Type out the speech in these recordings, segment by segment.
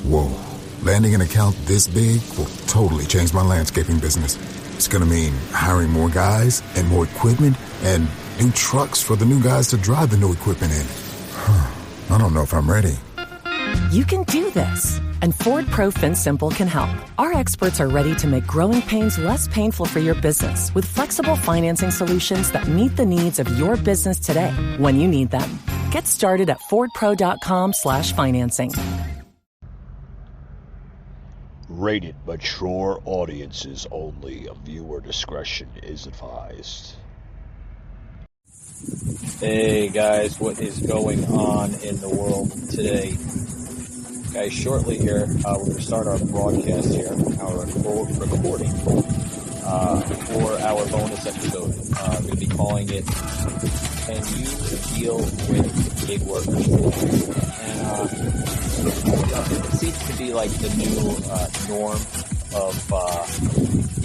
Whoa. Landing an account this big will totally change my landscaping business. It's gonna mean hiring more guys and more equipment and new trucks for the new guys to drive the new equipment in. I don't know if I'm ready. You can do this, and Ford Pro FinSimple can help. Our experts are ready to make growing pains less painful for your business with flexible financing solutions that meet the needs of your business today when you need them. Get started at fordpro.com/financing. Rated mature audiences only. Viewer discretion is advised. Hey guys, what is going on in the world today? Guys, shortly here, we're going to start our broadcast here, our recording for our bonus episode. We're going to be calling it, Can You Deal with Gig Workers? And it seems to be like the new norm of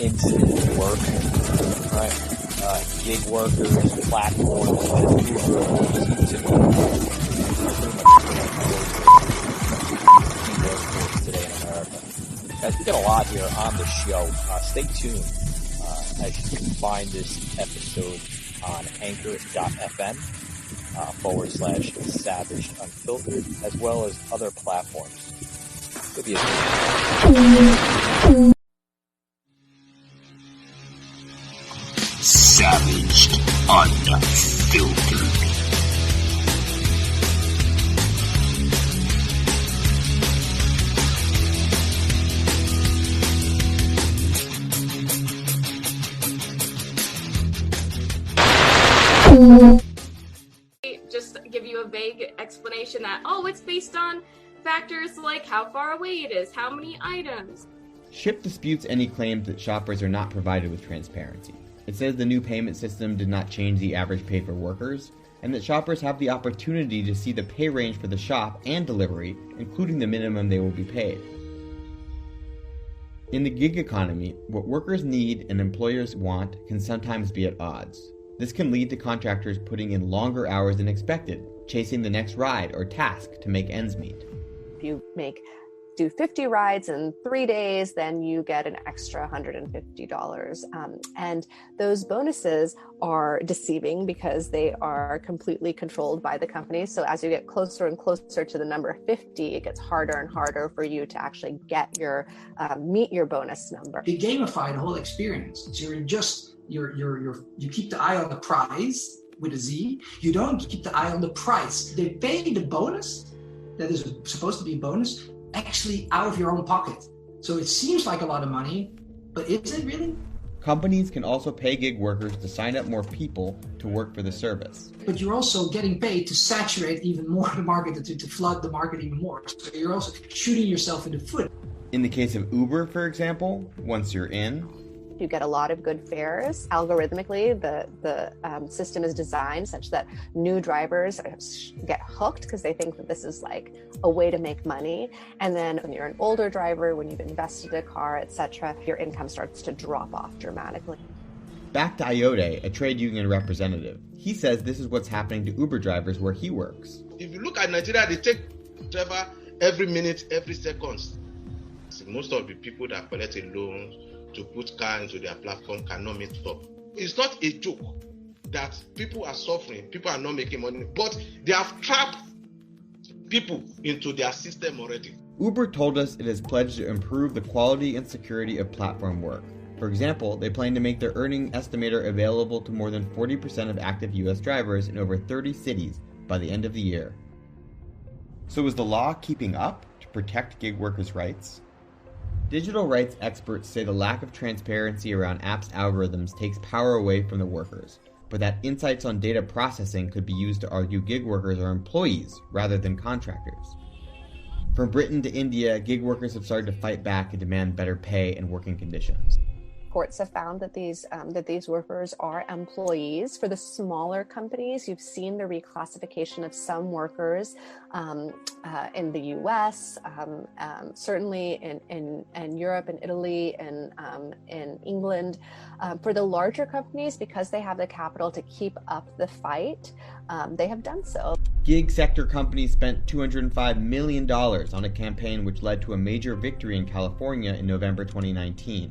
instant work, right? Gig workers, platforms, Uber seem to be pretty much today in America. Guys, we got a lot here on the show. Stay tuned as you can find this episode on anchor.fm /Savage Unfiltered, as well as other platforms. Could be Savaged Unfiltered. Just give you a vague explanation that, it's based on factors like how far away it is, how many items. Shipt disputes any claims that shoppers are not provided with transparency. It says the new payment system did not change the average pay for workers, and that shoppers have the opportunity to see the pay range for the shop and delivery, including the minimum they will be paid. In the gig economy, what workers need and employers want can sometimes be at odds. This can lead to contractors putting in longer hours than expected, chasing the next ride or task to make ends meet. If you do 50 rides in 3 days, then you get an extra $150. And those bonuses are deceiving because they are completely controlled by the company. So as you get closer and closer to the number 50, it gets harder and harder for you to actually get your meet your bonus number. They gamify the whole experience. So you keep the eye on the prize with a Z. You don't keep the eye on the price. They pay the bonus that is supposed to be a bonus actually out of your own pocket. So it seems like a lot of money, but is it really? Companies can also pay gig workers to sign up more people to work for the service. But you're also getting paid to saturate even more the market, to flood the market even more. So you're also shooting yourself in the foot. In the case of Uber, for example, once you're in, you get a lot of good fares. Algorithmically, the system is designed such that new drivers get hooked because they think that this is like a way to make money. And then when you're an older driver, when you've invested in a car, etc., your income starts to drop off dramatically. Back to Iode, a trade union representative. He says this is what's happening to Uber drivers where he works. If you look at Nigeria, they take driver every minute, every second. Most of the people that collect a loan to put car into their platform cannot meet up. It's not a joke that people are suffering, people are not making money, but they have trapped people into their system already. Uber told us it has pledged to improve the quality and security of platform work. For example, they plan to make their earning estimator available to more than 40% of active US drivers in over 30 cities by the end of the year. So is the law keeping up to protect gig workers' rights? Digital rights experts say the lack of transparency around apps' algorithms takes power away from the workers, but that insights on data processing could be used to argue gig workers are employees rather than contractors. From Britain to India, gig workers have started to fight back and demand better pay and working conditions. reports have found that these workers are employees. For the smaller companies, you've seen the reclassification of some workers in the U.S., certainly in Europe and Italy and in England. For the larger companies, because they have the capital to keep up the fight, they have done so. Gig sector companies spent $205 million on a campaign which led to a major victory in California in November 2019.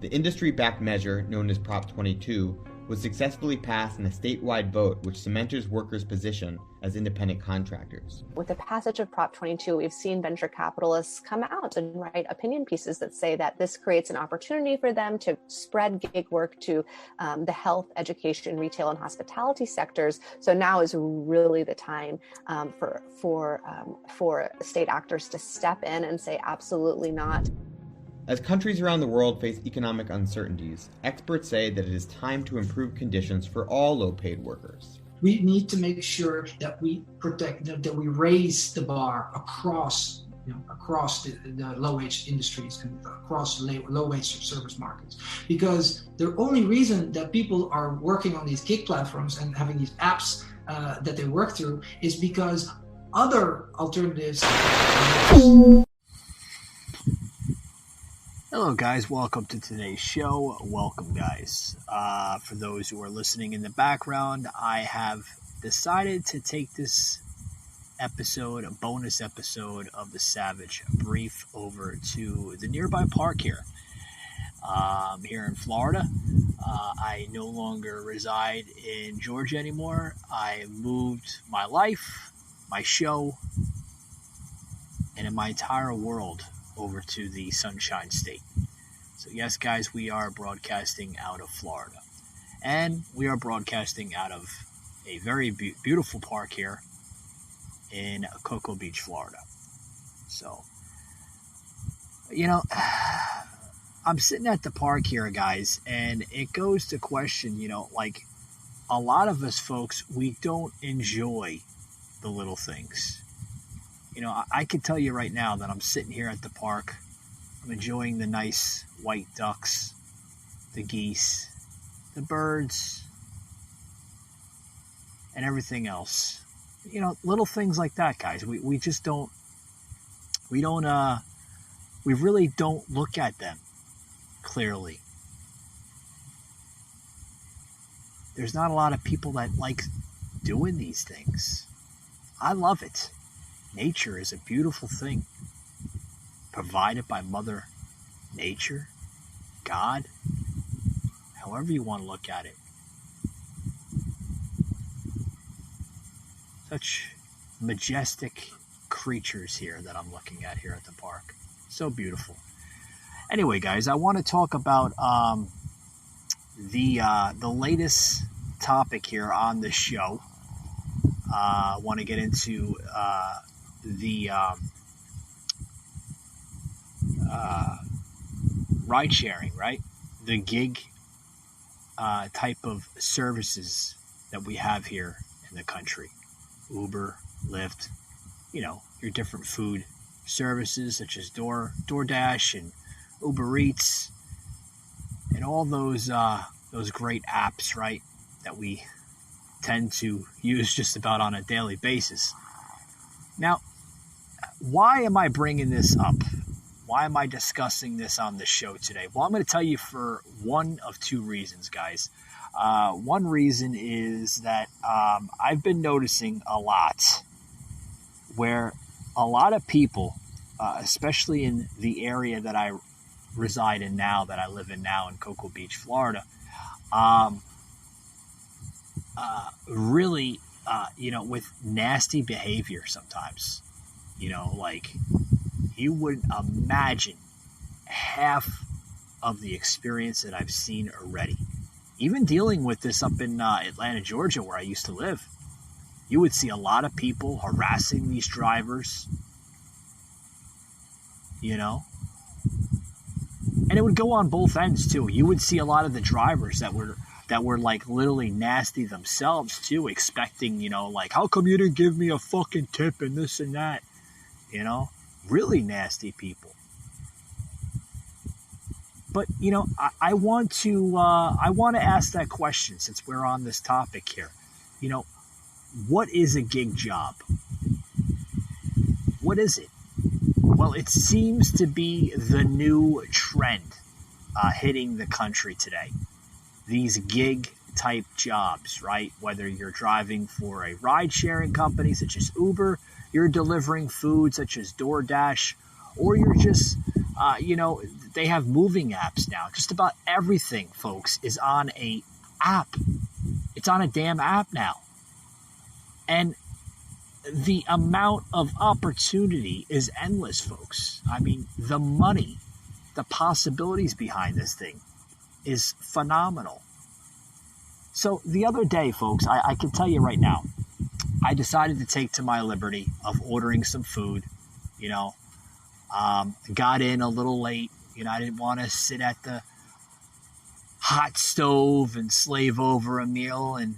The industry-backed measure, known as Prop 22, was successfully passed in a statewide vote which cements workers' position as independent contractors. With the passage of Prop 22, we've seen venture capitalists come out and write opinion pieces that say that this creates an opportunity for them to spread gig work to the health, education, retail, and hospitality sectors. So now is really the time for state actors to step in and say absolutely not. As countries around the world face economic uncertainties, experts say that it is time to improve conditions for all low-paid workers. We need to make sure that we protect, that we raise the bar across the low-wage industries and across low-wage service markets. Because the only reason that people are working on these gig platforms and having these apps that they work through is because other alternatives. Hello guys, welcome to today's show. Welcome guys. For those who are listening in the background, I have decided to take this episode, a bonus episode of The Savage Brief, over to the nearby park here. Here in Florida. I no longer reside in Georgia anymore. I moved my life, my show, and in my entire world over to the Sunshine State. So yes, guys, we are broadcasting out of Florida. And we are broadcasting out of a very beautiful park here in Cocoa Beach, Florida. So, I'm sitting at the park here, guys, and it goes to question, like a lot of us folks, we don't enjoy the little things. I can tell you right now that I'm sitting here at the park. I'm enjoying the nice white ducks, the geese, the birds, and everything else. Little things like that, guys. We really don't look at them clearly. There's not a lot of people that like doing these things. I love it. Nature is a beautiful thing, provided by Mother Nature, God, however you want to look at it. Such majestic creatures here that I'm looking at here at the park. So beautiful. Anyway, guys, I want to talk about the latest topic here on the show. I want to get into the ride sharing, right? The gig type of services that we have here in the country. Uber, Lyft, your different food services such as Doordash and Uber Eats and all those great apps, right, that we tend to use just about on a daily basis. Now, why am I bringing this up? Why am I discussing this on the show today? Well, I'm going to tell you for one of two reasons, guys. One reason is that I've been noticing a lot where a lot of people, especially in the area that I reside in now, that I live in now in Cocoa Beach, Florida, really, with nasty behavior sometimes. Like you wouldn't imagine half of the experience that I've seen already. Even dealing with this up in Atlanta, Georgia, where I used to live, you would see a lot of people harassing these drivers, and it would go on both ends too. You would see a lot of the drivers that were like literally nasty themselves too, expecting, like, how come you didn't give me a fucking tip and this and that, really nasty people. But, I want to ask that question since we're on this topic here. What is a gig job? What is it? Well, it seems to be the new trend hitting the country today. These gig type jobs, right? Whether you're driving for a ride sharing company such as Uber, you're delivering food such as Doordash, or you're just, they have moving apps now. Just about everything, folks, is on a app. It's on a damn app now. And the amount of opportunity is endless, folks. I mean, the money, the possibilities behind this thing is phenomenal. So the other day, folks, I can tell you right now, I decided to take to my liberty of ordering some food, got in a little late. I didn't want to sit at the hot stove and slave over a meal and,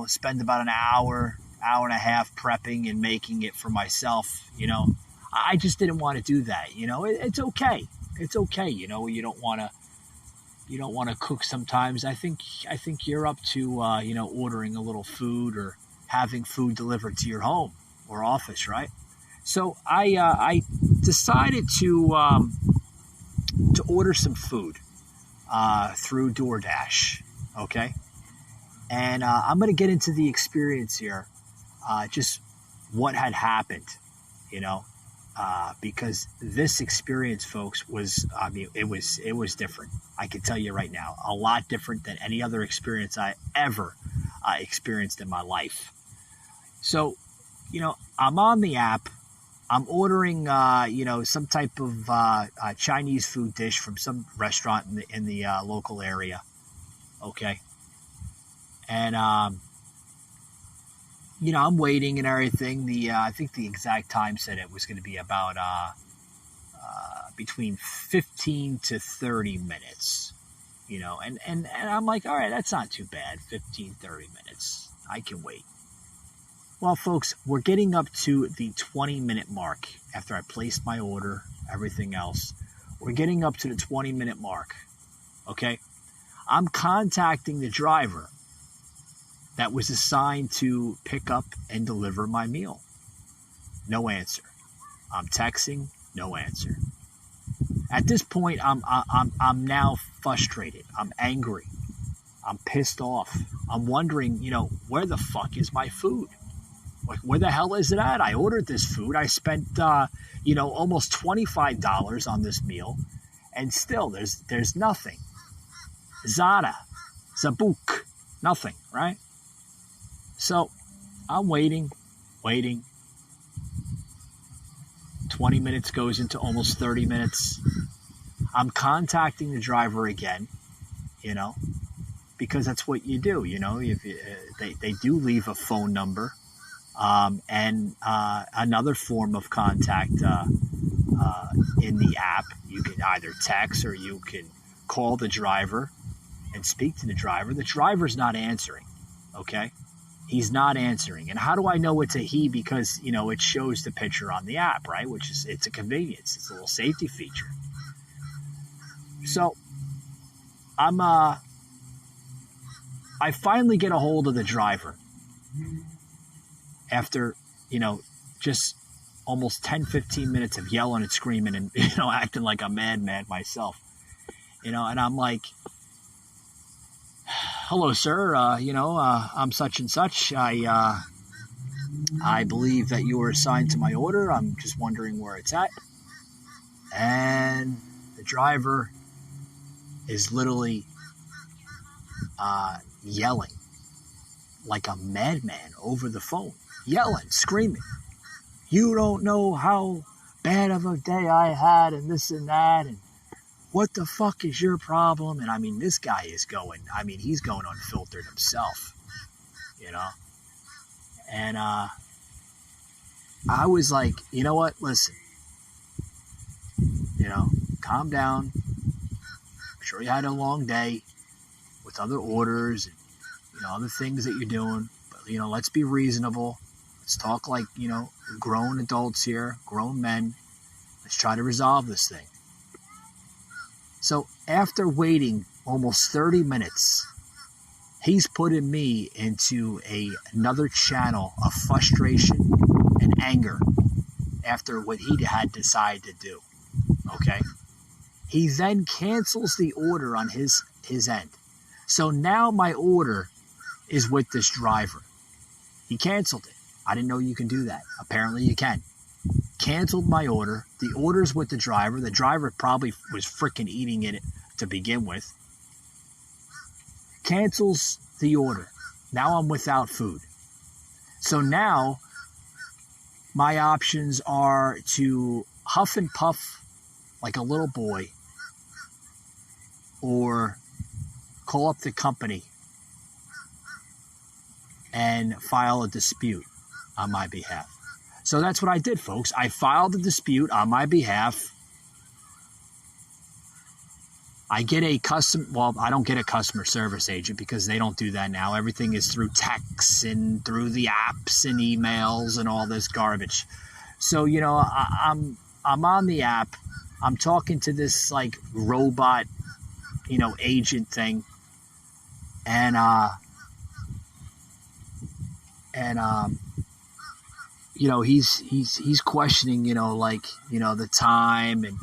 spend about an hour and a half prepping and making it for myself. I just didn't want to do that. It's okay. It's okay. You don't want to cook sometimes. I think you're up to, ordering a little food or having food delivered to your home or office, right? So I decided to order some food through Doordash, okay? And I'm going to get into the experience here, just what had happened, because this experience, folks, it was different. I can tell you right now, a lot different than any other experience I ever experienced in my life. So, I'm on the app. I'm ordering, some type of Chinese food dish from some restaurant in the local area. Okay. And, I'm waiting and everything. I think the exact time said it was going to be about between 15 to 30 minutes, and I'm like, all right, that's not too bad. 15, 30 minutes. I can wait. Well, folks, we're getting up to the 20-minute mark after I placed my order, everything else. We're getting up to the 20-minute mark, okay? I'm contacting the driver that was assigned to pick up and deliver my meal. No answer. I'm texting, no answer. At this point, I'm now frustrated. I'm angry. I'm pissed off. I'm wondering, where the fuck is my food? Like, where the hell is it at? I ordered this food. I spent, almost $25 on this meal, and still there's nothing. Zada, Zabuk, nothing, right? So I'm waiting. 20 minutes goes into almost 30 minutes. I'm contacting the driver again, because that's what you do, they do leave a phone number. And another form of contact in the app. You can either text or you can call the driver and speak to the driver. The driver's not answering, okay? He's not answering. And how do I know it's a he? Because, it shows the picture on the app, right? It's a convenience. It's a little safety feature. So I finally get a hold of the driver. After, just almost 10, 15 minutes of yelling and screaming and, acting like a madman myself, and I'm like, hello, sir, I'm such and such. I believe that you were assigned to my order. I'm just wondering where it's at. And the driver is literally yelling like a madman over the phone. Yelling, screaming. You don't know how bad of a day I had and this and that. And what the fuck is your problem? And this guy is he's going unfiltered himself, And I was like, you know what? Listen, calm down. I'm sure you had a long day with other orders and, other things that you're doing. But, let's be reasonable. Let's talk like, grown adults here, grown men. Let's try to resolve this thing. So after waiting almost 30 minutes, he's putting me into another channel of frustration and anger after what he had decided to do. Okay? He then cancels the order on his end. So now my order is with this driver. He canceled it. I didn't know you can do that. Apparently you can. Canceled my order. The order's with the driver. The driver probably was freaking eating it to begin with. Cancels the order. Now I'm without food. So now my options are to huff and puff like a little boy, or call up the company and file a dispute on my behalf. So that's what I did, folks. I filed a dispute on my behalf. I get I don't get a customer service agent because they don't do that now. Everything is through texts and through the apps and emails and all this garbage. So, I'm on the app. I'm talking to this like robot, agent thing. And he's questioning, the time and,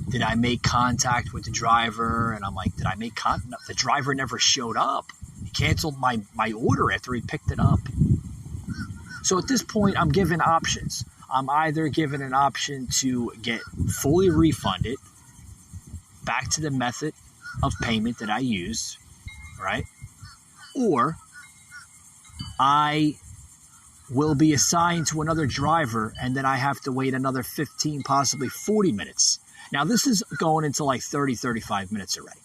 did I make contact with the driver? And I'm like, did I make contact? The driver never showed up. He canceled my order after he picked it up. So at this point, I'm given options. I'm either given an option to get fully refunded back to the method of payment that I used, right? Or I will be assigned to another driver and then I have to wait another 15, possibly 40 minutes. Now, this is going into like 30, 35 minutes already.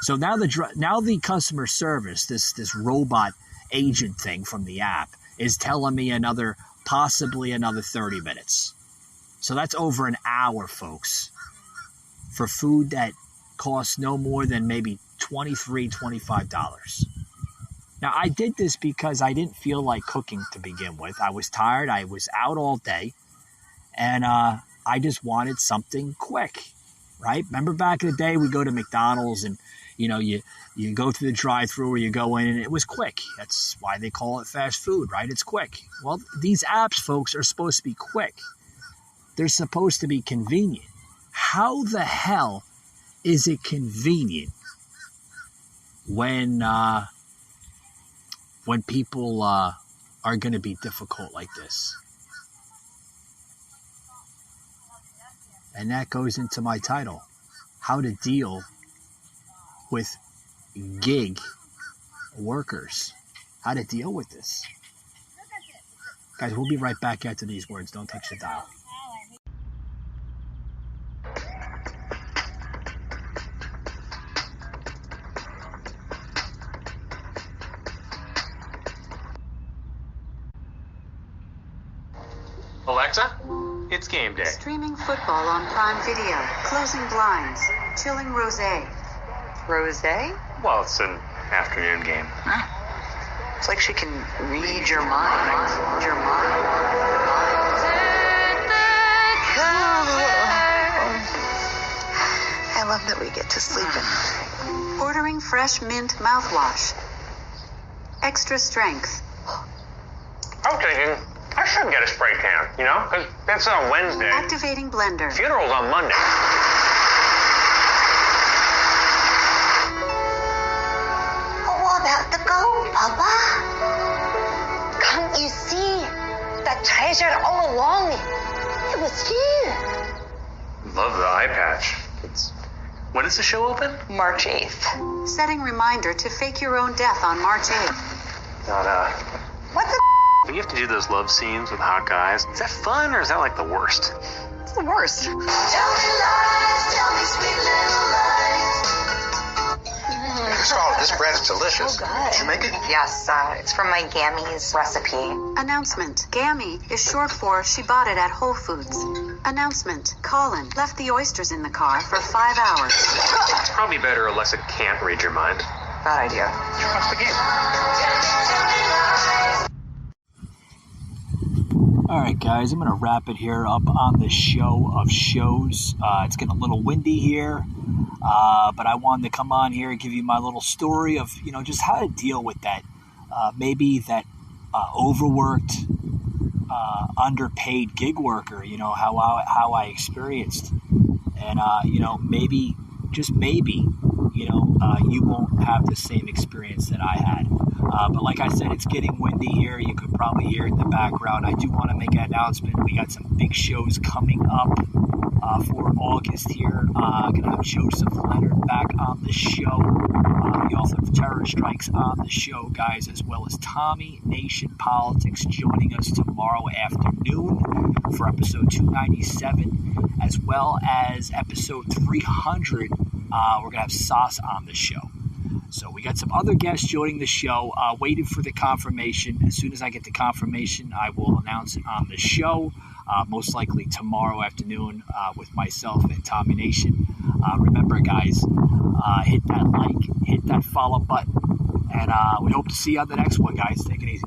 So now the customer service, this robot agent thing from the app, is telling me possibly another 30 minutes. So that's over an hour, folks, for food that costs no more than maybe $23, $25. Now, I did this because I didn't feel like cooking to begin with. I was tired. I was out all day. And I just wanted something quick, right? Remember back in the day, we go to McDonald's and, you go through the drive-thru or you go in and it was quick. That's why they call it fast food, right? It's quick. Well, these apps, folks, are supposed to be quick. They're supposed to be convenient. How the hell is it convenient when people are going to be difficult like this? And that goes into my title, how to deal with gig workers. How to deal with this. Guys, we'll be right back after these words. Don't touch the dial. Alexa, it's game day. Streaming football on Prime Video. Closing blinds. Chilling rosé. Rosé? Well, it's an afternoon game. Huh? It's like she can read your mind. Your mind. I love that we get to sleep in. Ordering fresh mint mouthwash. Extra strength. I'm thinking I should get a spray can, because that's on Wednesday. Activating blender. Funeral's on Monday. What about the gold, Papa? Can't you see that treasure all along? It was here. Love the eye patch. When does the show open? March 8th. Setting reminder to fake your own death on March 8th. What the? When you have to do those love scenes with hot guys, is that fun or is that like the worst? It's the worst. Tell me lies, tell me sweet little lies. Scarlett, this bread is delicious. So good. Did you make it? Yes, it's from my Gammy's recipe. Announcement. Gammy is short for she bought it at Whole Foods. Announcement. Colin left the oysters in the car for 5 hours. It's probably better Alexa can't read your mind. Bad idea. Watch the game. Tell me lies. All right, guys, I'm going to wrap it here up on the show of shows. It's getting a little windy here, but I wanted to come on here and give you my little story of, just how to deal with that. Maybe that overworked, underpaid gig worker, how I experienced. And, maybe, just maybe, you won't have the same experience that I had. But like I said, it's getting windy here. You could probably hear it in the background. I do want to make an announcement. We got some big shows coming up for August here. Going to have Joseph Leonard back on the show. The author of Terror Strikes on the show, guys, as well as Tommy Nation Politics joining us tomorrow afternoon for episode 297, as well as episode 300. We're going to have Sauce on the show. So we got some other guests joining the show, waiting for the confirmation. As soon as I get the confirmation, I will announce it on the show, most likely tomorrow afternoon with myself and Tommy Nation. Remember, guys, hit that like, hit that follow button, and we hope to see you on the next one, guys. Take it easy.